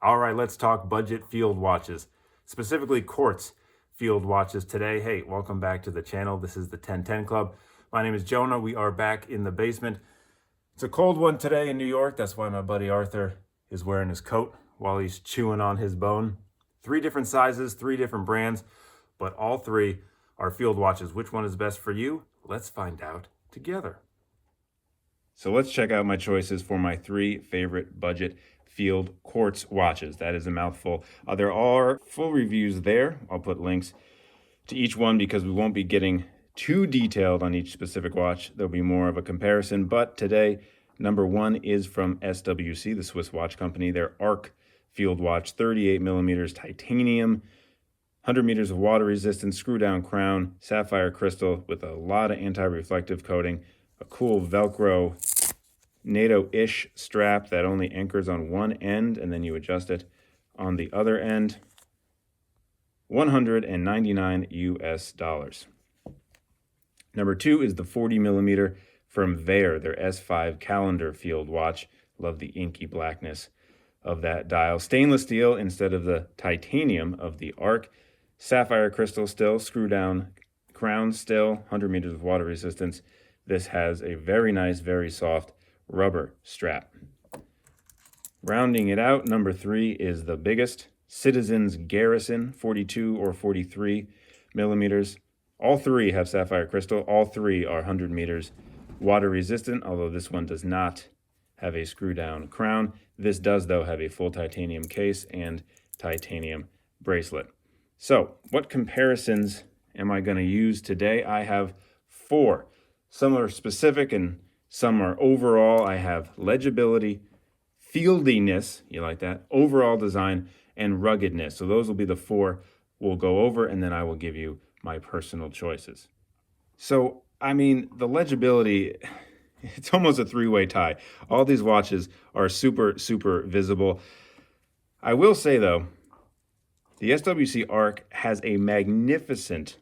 All right, let's talk budget field watches, specifically Quartz field watches today. Hey, welcome back to the channel. This is the 1010 Club. My name is Jonah. We are back in the basement. It's a cold one today in New York. That's why my buddy Arthur is wearing his coat while he's chewing on his bone. 3 different sizes, 3 different brands, but all 3 are field watches. Which one is best for you? Let's find out together. So let's check out my choices for my 3 favorite budget field Quartz watches. That is a mouthful. There are full reviews there. I'll put links to each one because we won't be getting too detailed on each specific watch. There'll be more of a comparison. But today, number 1 is from SWC, the Swiss watch company. Their Arc field watch, 38 millimeters titanium, 100 meters of water resistance, screw down crown, sapphire crystal with a lot of anti-reflective coating, a cool Velcro NATO-ish strap that only anchors on one end and then you adjust it on the other end. $199 US. Number 2 is the 40 millimeter from Wear, their S5 calendar field watch. Love the inky blackness of that dial. Stainless steel instead of the titanium of the Arc. Sapphire crystal still, screw down crown still, 100 meters of water resistance. This has a very nice, very soft rubber strap. Rounding it out, number 3 is the biggest, Citizen's Garrison, 42 or 43 millimeters. All 3 have sapphire crystal. All 3 are 100 meters water resistant, although this one does not have a screw down crown. This does, though, have a full titanium case and titanium bracelet. So what comparisons am I going to use today? I have 4. Some are specific and some are overall. I have legibility, fieldiness, you like that, overall design, and ruggedness. So those will be the 4 we'll go over, and then I will give you my personal choices. So, I mean, the legibility, it's almost a 3-way tie. All these watches are super, super visible. I will say, though, the SWC Arc has a magnificent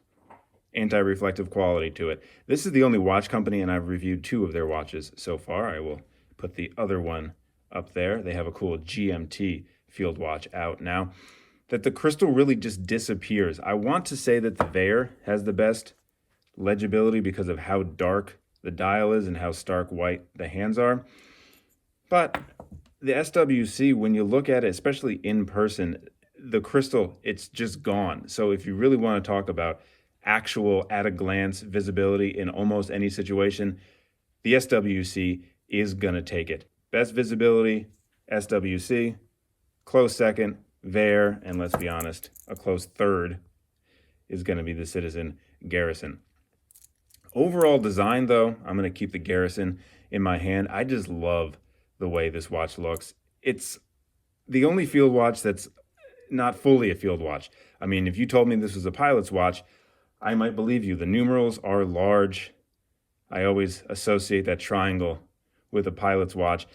anti-reflective quality to it. This is the only watch company, and I've reviewed 2 of their watches so far. I will put the other one up there. They have a cool GMT field watch out now that the crystal really just disappears. I want to say that the Wear has the best legibility because of how dark the dial is and how stark white the hands are. But the SWC, when you look at it, especially in person, the crystal, it's just gone. So if you really want to talk about actual at-a-glance visibility in almost any situation, the SWC is going to take it. Best visibility, SWC. Close second, Wear. And let's be honest, a close third is going to be the Citizen Garrison. Overall design, though, I'm going to keep the Garrison in my hand. I just love the way this watch looks. It's the only field watch that's not fully a field watch. I mean, if you told me this was a pilot's watch, I might believe you. The numerals are large. I always associate that triangle with a pilot's watch.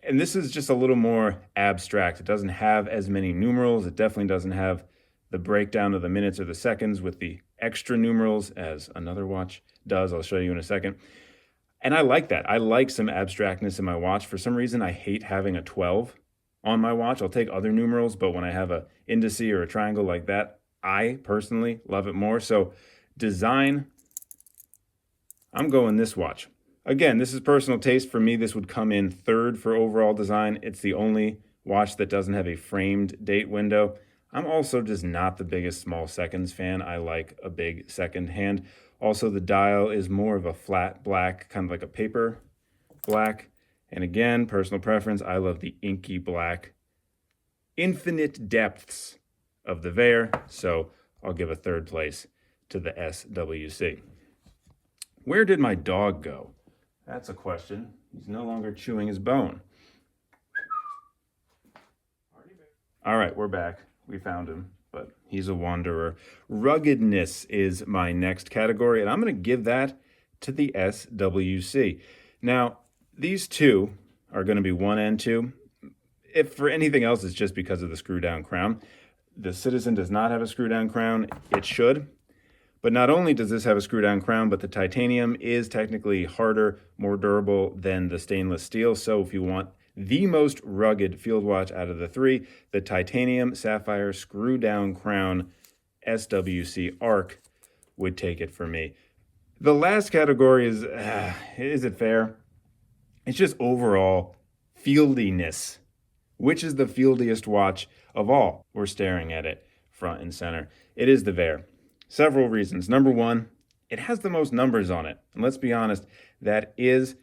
And this is just a little more abstract. It doesn't have as many numerals. It definitely doesn't have the breakdown of the minutes or the seconds with the extra numerals as another watch does. I'll show you in a second. And I like that. I like some abstractness in my watch. For some reason, I hate having a 12 on my watch. I'll take other numerals, but when I have a indice or a triangle like that, I personally love it more. So design, I'm going this watch. Again, this is personal taste. For me, this would come in 3rd for overall design. It's the only watch that doesn't have a framed date window. I'm also just not the biggest small seconds fan. I like a big second hand. Also, the dial is more of a flat black, kind of like a paper black. And again, personal preference, I love the inky black, infinite depths of the Wear. So I'll give a 3rd place to the SWC. Where did my dog go? That's a question. He's no longer chewing his bone. All right, we're back. We found him, but he's a wanderer. Ruggedness is my next category, and I'm going to give that to the SWC. Now, these 2 are going to be 1 and 2. If for anything else, it's just because of the screw-down crown. The Citizen does not have a screw-down crown. It should. But not only does this have a screw-down crown, but the titanium is technically harder, more durable than the stainless steel. So if you want the most rugged field watch out of the three. The titanium sapphire screw down crown SWC Arc would take it for me. The last category is it fair? It's just overall fieldiness. Which is the fieldiest watch of all? We're staring at it front and center. It is the Vaer. Several reasons. Number one, it has the most numbers on it. And let's be honest, that is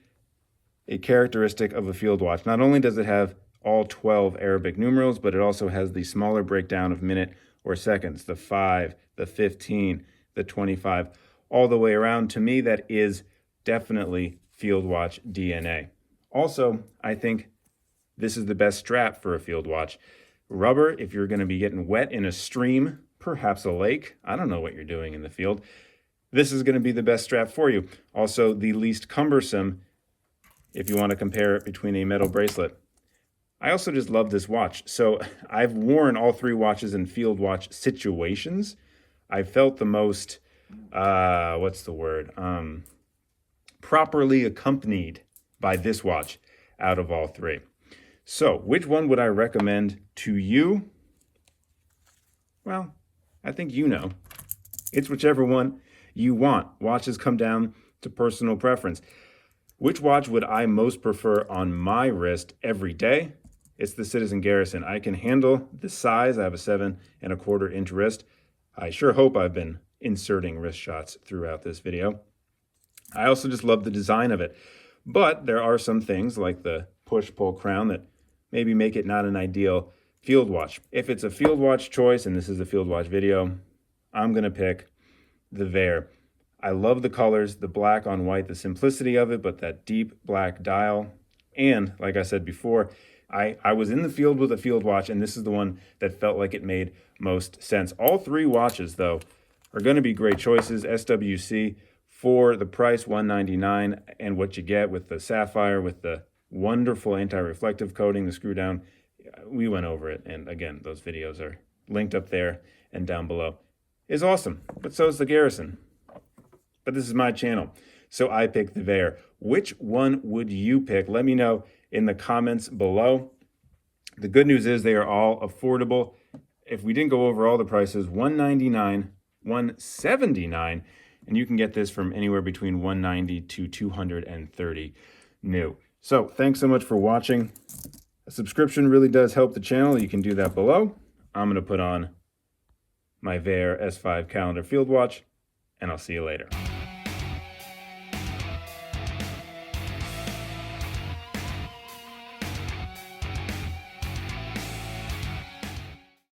a characteristic of a field watch. Not only does it have all 12 Arabic numerals, but it also has the smaller breakdown of minute or seconds, the 5, the 15, the 25, all the way around. To me, that is definitely field watch DNA. Also, I think this is the best strap for a field watch. Rubber, if you're going to be getting wet in a stream, perhaps a lake, I don't know what you're doing in the field, this is going to be the best strap for you. Also, the least cumbersome if you want to compare it between a metal bracelet. I also just love this watch. So I've worn all three watches in field watch situations. I felt the most, properly accompanied by this watch out of all three. So which one would I recommend to you? Well, I think you know. It's whichever one you want. Watches come down to personal preference. Which watch would I most prefer on my wrist every day? It's the Citizen Garrison. I can handle the size. I have a 7¼ inch wrist. I sure hope I've been inserting wrist shots throughout this video. I also just love the design of it. But there are some things like the push-pull crown that maybe make it not an ideal field watch. If it's a field watch choice, and this is a field watch video, I'm going to pick the Vaer. I love the colors, the black on white, the simplicity of it, but that deep black dial. And like I said before, I was in the field with a field watch, and this is the one that felt like it made most sense. All three watches, though, are going to be great choices. SWC for the price, $199, and what you get with the sapphire, with the wonderful anti-reflective coating, the screw down. We went over it, and again, those videos are linked up there and down below. It's awesome, but so is the Garrison. But this is my channel, so I picked the Vaer. Which one would you pick? Let me know in the comments below. The good news is they are all affordable. If we didn't go over all the prices, $199, $179, and you can get this from anywhere between $190 to $230 new. So thanks so much for watching. A subscription really does help the channel. You can do that below. I'm going to put on my Vaer S5 calendar field watch, and I'll see you later.